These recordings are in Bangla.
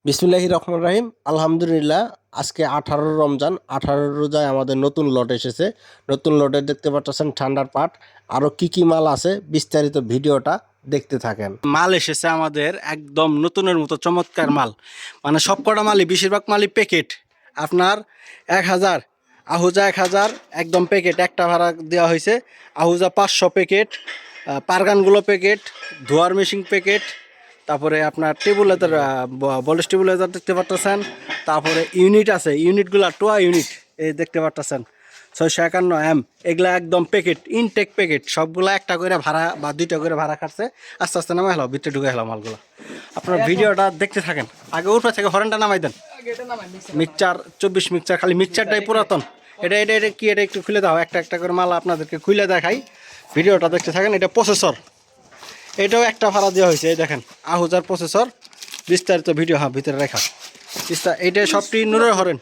বিসমিল্লাহির রহমানির রহিম। আলহামদুলিল্লাহ, আজকে 18 রমজান, 18 রোজায় আমাদের নতুন লট এসেছে। নতুন লটে দেখতে পাচ্ছেন ঠান্ডার পাট, আরও কি কি মাল আছে বিস্তারিত ভিডিওটা দেখতে থাকেন। মাল এসেছে আমাদের একদম নতুনের মতো চমৎকার মাল, মানে সবকটা মালই, বেশিরভাগ মালই প্যাকেট। আপনার 1000 আহুজা 1000 একদম প্যাকেট, একটা ভাড়া দেওয়া হয়েছে। আহুজা 500 প্যাকেট, পারগানগুলো প্যাকেট, ধোয়ার মেশিন প্যাকেট, তারপরে আপনার টেবুলের বলিস টেবুলেজার দেখতে পারতেছেন। তারপরে ইউনিট আছে, ইউনিটগুলো টোয়া ইউনিট এই দেখতে পারতেছেন 651 এগুলা একদম প্যাকেট, ইনটেক প্যাকেট। সবগুলো একটা করে ভাড়া বা দুইটা করে ভাড়া খাটছে। আস্তে আস্তে নামাই হলো, ভিতরে ঢুকে হলো মালগুলো। আপনার ভিডিওটা দেখতে থাকেন। আগে উপরে থেকে হরেনটা নামাই দেন। মিক্সচার 24 মিক্সচার, খালি মিক্সচারটাই পুরাতন। এটা এটা এটা কি, এটা একটু খুলে দাও। একটা একটা করে মাল আপনাদেরকে খুলে দেখাই, ভিডিওটা দেখতে থাকেন। এটা প্রসেসর, এটাও একটা ভাড়া দেওয়া হয়েছে। এই দেখেন আহুজার প্রসেসর, বিস্তারিত ভিডিও ভিতরে রেখা। এইটা সবটি নূরের হরেন,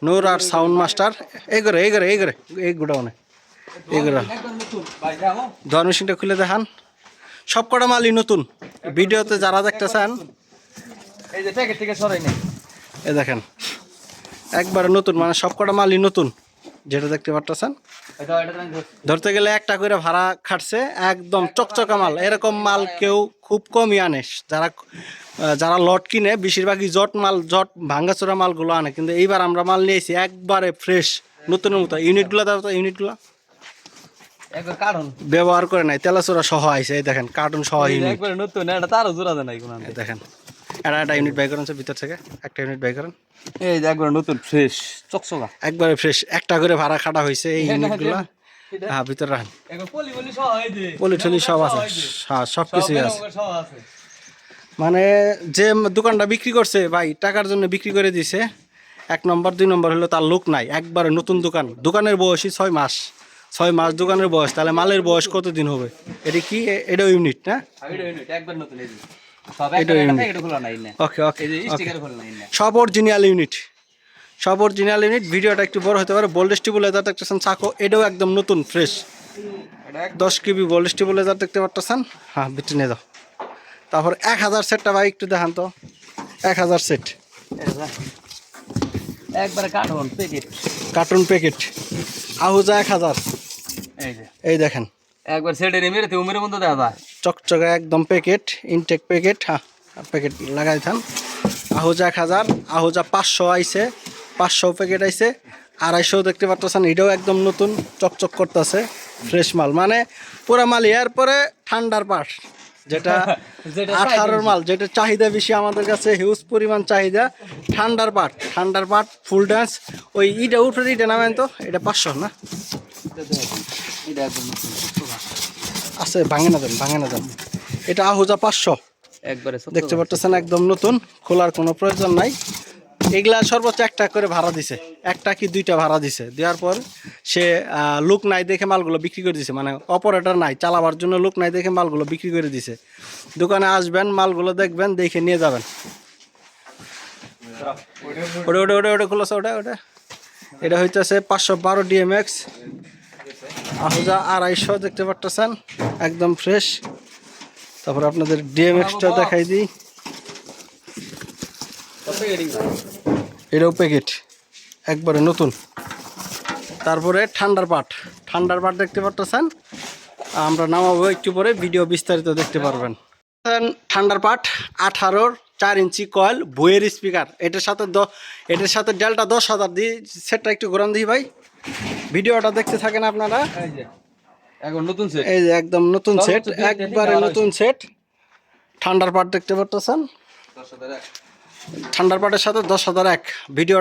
নূর আর সাউন্ড মাস্টার। এই গোডাউনে এইগুলো ধর মেশিনটা খুলে দেখান। সব কটা মালই নতুন। ভিডিওতে যারা দেখতেছেন এই দেখেন একবারে নতুন, মানে সব কটা মালই নতুন যেটা দেখতে পারতেছেন। ধরতে গেলে একটা করে ভাড়া খাটছে, একদম চকচকা মাল। এরকম মাল কেউ খুব কমই আনে। যারা লট কিনে বেশিরভাগই জট ভাঙ্গাচোরা মালগুলো আনে, কিন্তু এইবার আমরা মাল নিয়েছি একবারে ফ্রেশ নতুনের মতো। ইউনিটগুলো দাও তো, ইউনিটগুলো ব্যবহার করে নাই, তেলাচোরা সহ আইছে। এই দেখেন কার্টুন সহ ইউনিট দেখেন। একটা ইউনিট বাই করেন ভিতর থেকে, একটা ইউনিট বাই করেন। এই একবারে নতুন ফ্রেশ চকচকা, একবারে ফ্রেশ। একটা করে ভাড়া খাটা হয়েছে এই ইউনিটগুলো। হ্যাঁ ভিতরে রাখেন, পলি টলি সব আছে, হ্যাঁ সব কিছুই আছে। মানে যে দোকানটা বিক্রি করছে ভাই, টাকার জন্য বিক্রি করে দিছে। 1 নম্বর 2 নম্বর হলো তার লোক নাই। একবারে নতুন দোকান, দোকানের বয়সই 6 মাস। 6 মাস দোকানের বয়স, তাহলে মালের বয়স কতদিন হবে? এটা কি, এটাও ইউনিট না? ওকে ওকে, সব অরিজিনাল ইউনিট, সব অরিজিনাল ইউনিট। ভিডিওটা একটু বড় হতে পারে। বোল্ডেস টিবুলেজার দেখতেছেন চাকো, এটাও একদম নতুন ফ্রেশ 10 কেবি বোল্ডেস টিবুলেজার দেখতে পারতেছেন। হ্যাঁ বিটে নিয়ে দাও। তারপর 1000 সেটটা ভাই একটু দেখান তো। 1000 সেট একবারে cartoon packet, cartoon packet Ahuja 1000। এই দেখেন একবার সেটের মেরেতে উমের মধ্যে দেওয়া যায়, চকচকা একদম প্যাকেট, ইনটেক প্যাকেট। হ্যাঁ প্যাকেট লাগাই থান। আহুজা 1000, আহুজা 500 আইছে, 500 প্যাকেট আইছে। 250 দেখতে পারতেছেন, এটাও একদম নতুন চকচক করতেছে, ফ্রেশ মাল। মানে পুরা মাল। এরপরে ঠান্ডার পাট, যেটা 18 মাল, যেটা চাহিদা বেশি আমাদের কাছে, হিউজ পরিমাণ চাহিদা। ঠান্ডার পাট ফুল ড্যান্স। ওই ইটা উঠে ইটা নামেন তো, এটা 500 না আছে, ভাঙে না দেন। এটা আহুজা 500 একবারে দেখতে পারতেছেন, একদম নতুন, খোলার কোনো প্রয়োজন নাই। এগুলা সর্বোচ্চ একটা করে ভাড়া দিছে, একটা কি দুইটা ভাড়া দিছে। দেওয়ার পর সে লোক নাই দেখে মালগুলো বিক্রি করে দিছে, মানে অপারেটর নাই, চালাবার জন্য লোক নাই দেখে মালগুলো বিক্রি করে দিছে। দোকানে আসবেন, মালগুলো দেখবেন, দেখে নিয়ে যাবেন। ওটা খোলাছে, ওটা এটা হইতেছে 512 ডিএমএক্স আহুজা 250 দেখতে পারতেছেন, একদম ফ্রেশ। তারপর আপনাদের ডিএমএক্সটা দেখাই দিই, এটাও প্যাকেট একবারে নতুন। তারপরে ঠান্ডার পাট দেখতে পারতেছেন, আমরা নামাবো একটু পরে, ভিডিও বিস্তারিত দেখতে পারবেন। ঠান্ডার পাট 18 4 ইঞ্চি কয়েল, বইয়ের স্পিকার। এটার সাথে ডেল্টা 10,000 দিয়ে সেটটা একটু ঘোরান দিই ভাই, ভিডিওটা দেখতে থাকেন আপনারা। এই যে একদম নতুন সেট, একবারে নতুন সেট। ঠান্ডার পাট দেখতে পারতেছেন, ঠান্ডার পাটের সাথে 10,001 ভিডিও।